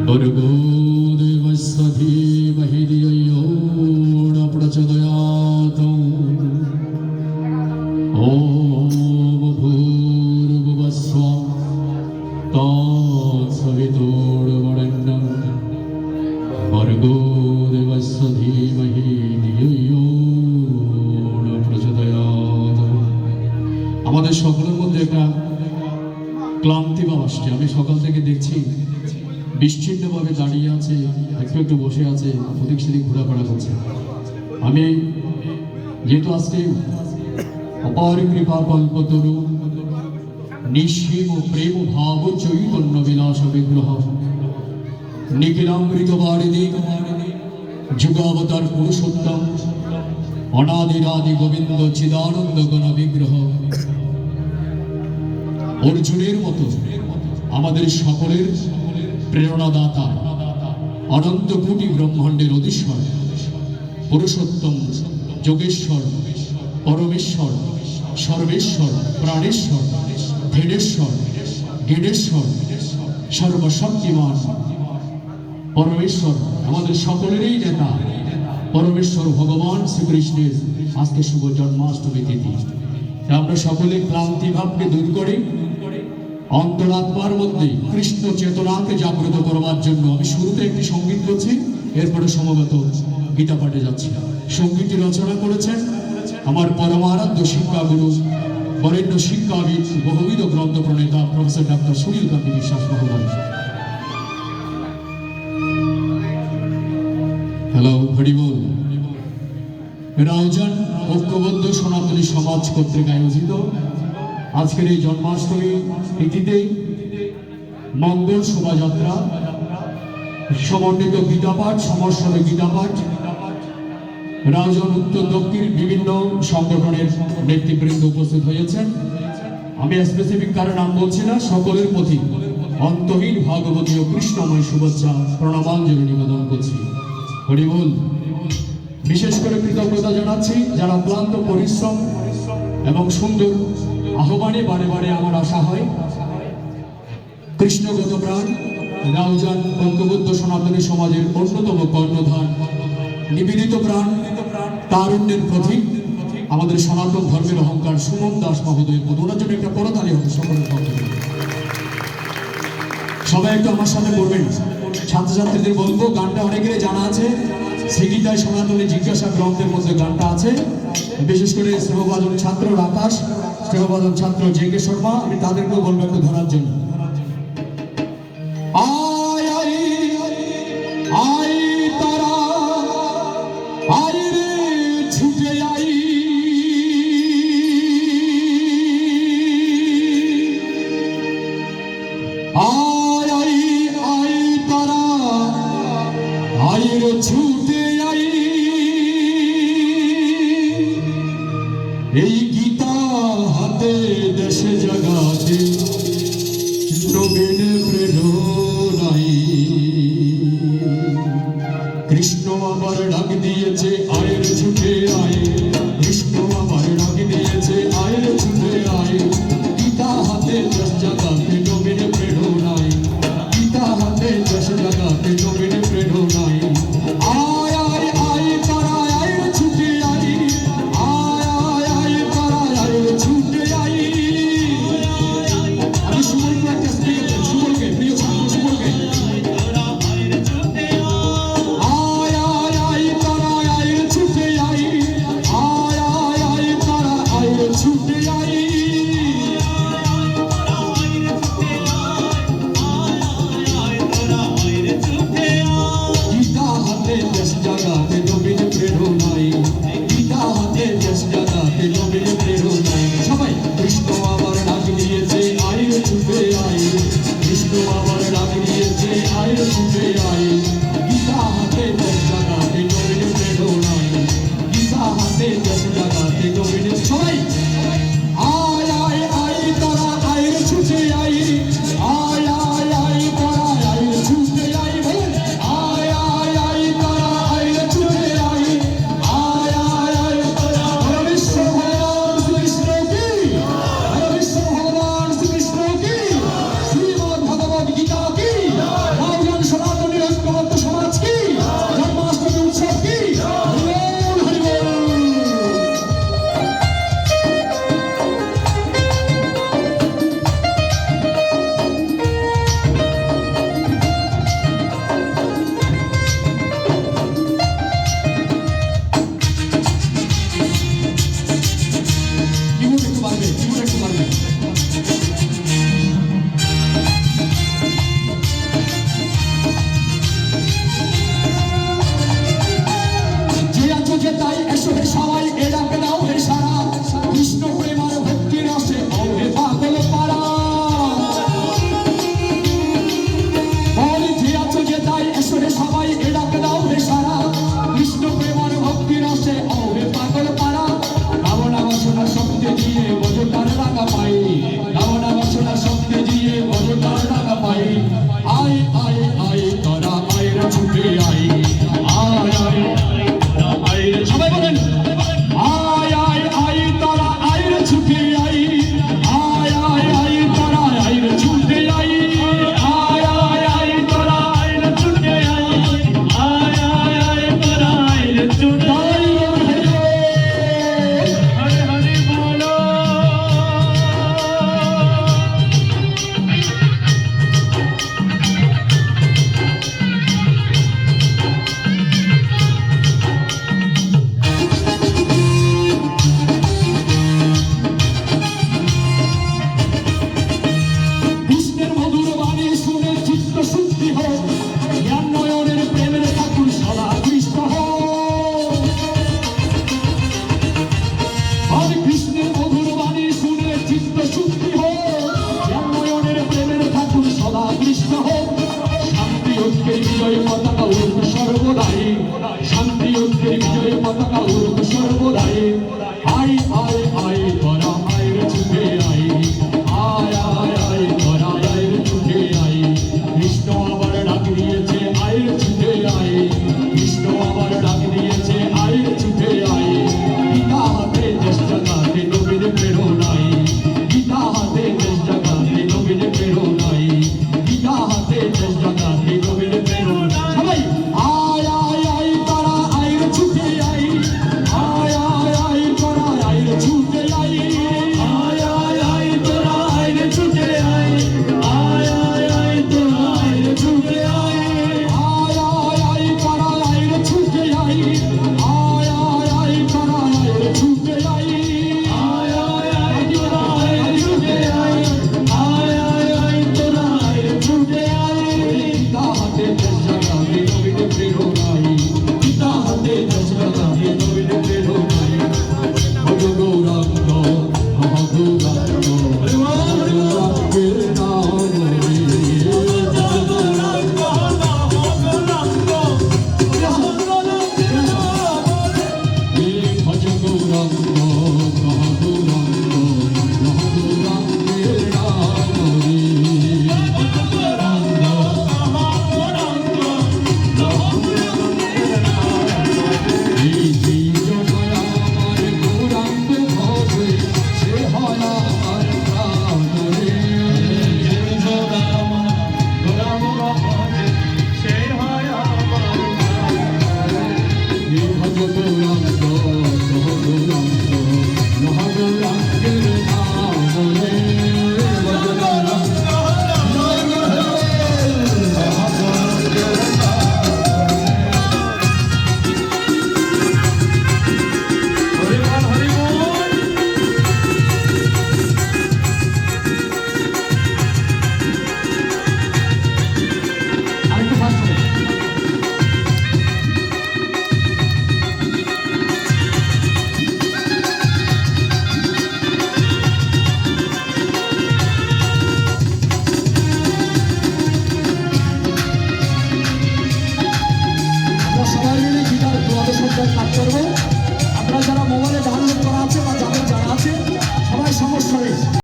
भर्गो देवस्य धीमहि धियो यो न प्रचोदयात्। ॐ भूर्भुवः स्वः तत्सवितुर्वरेण्यं भर्गो देवस्य धीमहि धियो यो न प्रचोदयात्। আমাদের সকলের মধ্যে একটা ক্লান্তি ভাব আসছে। আমি সকাল থেকে দেখছি বিচ্ছিন্নভাবে দাঁড়িয়ে আছে, একটু একটু বসে আছে, ওদিক সেদিক ঘোরাফেরা করছে। আমি যেহেতু আজকে অপার কৃপা কল্পতরু নিঃসীম প্রেম ভাব চৈতন্য বিলাস বিগ্রহ নিখিলামৃত বারিণী যুগাবতার পুরুষোত্তম অনাদিরাদি গোবিন্দ চিদানন্দ গণ বিগ্রহ অর্জুনের মতো আমাদের সকলের প্রেরণাদাতা অনন্ত কোটি ব্রহ্মাণ্ডের অধীশ্বর পুরুষোত্তম যোগেশ্বর পরমেশ্বর সর্বেশ্বর প্রাণেশ্বর ধীরেশ্বর গেডেশ্বর সর্বশক্তিমান পরমেশ্বর আমাদের সকলেরই নেতা পরমেশ্বর ভগবান শ্রীকৃষ্ণের আজকে শুভ জন্মাষ্টমী তিথি। আমরা সকলে ক্লান্তি ভাবকে দূর করে অন্তরাত্মার মধ্যে কৃষ্ণ চেতনাকে জাগ্রত করবার জন্য আমি শুরুতে একটি সঙ্গীত করছি, এরপরে সমবেত গীতা পাঠে যাচ্ছি। সঙ্গীতটি রচনা করেছেন আমার পরমারাধ্য শিক্ষাগুরু বরেণ্য শিক্ষাবিদ বহুবিধ গ্রন্থ প্রণেতা প্রফেসর ডক্টর সুনীল কান্তি বিশ্বাস মহোদয়। হ্যালো, হরি বল। রাউজান ঐক্যবদ্ধ সনাতনী সমাজ কর্তৃক আয়োজিত আজকের এই জন্মাষ্টমী তিথিতে মঙ্গল শোভাযাত্রা, সমন্বিত গীতাপাঠ, সমস্বরে গীতাপাঠ, রাউজান উত্তর দক্ষিণ বিভিন্ন সংগঠনের নেতৃবৃন্দ উপস্থিত হয়েছেন। আমি স্পেসিফিক কারণ নাম বলছি না, সকলের প্রতি অন্তহীন ভাগবতী ও কৃষ্ণময় শুভেচ্ছা প্রণামাঞ্জলি নিবেদন করছি। হরি বল। বিশেষ করে কৃতজ্ঞতা জানাচ্ছি যারা ক্লান্ত পরিশ্রম এবং সুন্দর আহ্বানে বারে বারে আমার আশা হয় কৃষ্ণগত প্রাণ রাউজান ঐক্যবদ্ধ সনাতনী সমাজের অন্যতম কর্ণধার নিবেদিত প্রাণ তারুণ্যের প্রতীক আমাদের সনাতন ধর্মের অহংকার সুমন দাস মহোদয়ের মতো ওনার জন্য একটা করতালি হবে সকলের পক্ষে। সবাই একটু আমার সাথে বলবেন। ছাত্রছাত্রীদের বলবো গানটা অনেকেরই জানা আছে, শ্রীগীতায় সনাতনী জিজ্ঞাসা গ্রন্থের মধ্যে গানটা আছে। বিশেষ করে স্নেহভাজন ছাত্র আকাশ, স্নেহভাজন ছাত্র জে কে শর্মা, আমি তাদেরকেও বলবো একটু ধরার জন্য। আয় আয় আয় তারা আয় রে ছুটে আই, আয় আয় আয় তারা আয় রে ছুটে আই, এই গীতা হাতে দেশে জগাতে নবীন প্রেরণাই। কৃষ্ণ আবার ডাক দিয়েছে আয়ের ছুটে আয়, কৃষ্ণ আবার ডাক দিয়েছে আয়ের ছুটে আয়, গীতা হাতে দেশ জগাতে নবীন প্রেরণাই, গীতা হাতে দেশ জগাতে নবীন প্রেরণাই। আয় আয় আয় তারা আয় ছুটে আয়, আয় আয় আয় তারা আয় ছুটে আয়। আমি সুমনকে একটা স্পিকার দেন, সুমনকে, প্রিয় ছাত্র সুমনকে। আয় আয় আয় তারা আয় ছুটে আয়, আয় আয় আয় তারা আয় ছুটে আয়। গীতা হাতে দেশ জাগাতে নবীন প্রেরণাই, গীতা হাতে দেশ জাগাতে নবীন প্রেরণাই। সবাই কৃষ্ণ আবার ডাক দিয়েছে আয় ছুটে আয়, কৃষ্ণ আবার ডাক দিয়েছে আয় ছুটে আয়, গীতা হাতে দেশ জাগাতে নবীন প্রেরণাই, গীতা হাতে দেশ জাগাতে নবীন। সবাই আয় আয় আয় তারা আয় ছুটে আয়, আয় আয় আয় তারা আয় ছুটে আয়। বলেন আয় আয় আয় তারা আয় ছুটে আয়, আয় আয় আয় তারা। বিশ্ব ভগবান শ্রীকৃষ্ণ কি, বিশ্ব ভগবান শ্রীকৃষ্ণ কি, শ্রীমদ্ ভগবদ্ গীতা কি, রাউজান সনাতন কৃষ্ণ হোক শান্তি ঐক্যের বিজয় পতাকা উড়ুক সর্বদাই শান্তি ঐক্যের বিজয় পতাকা উড়ুক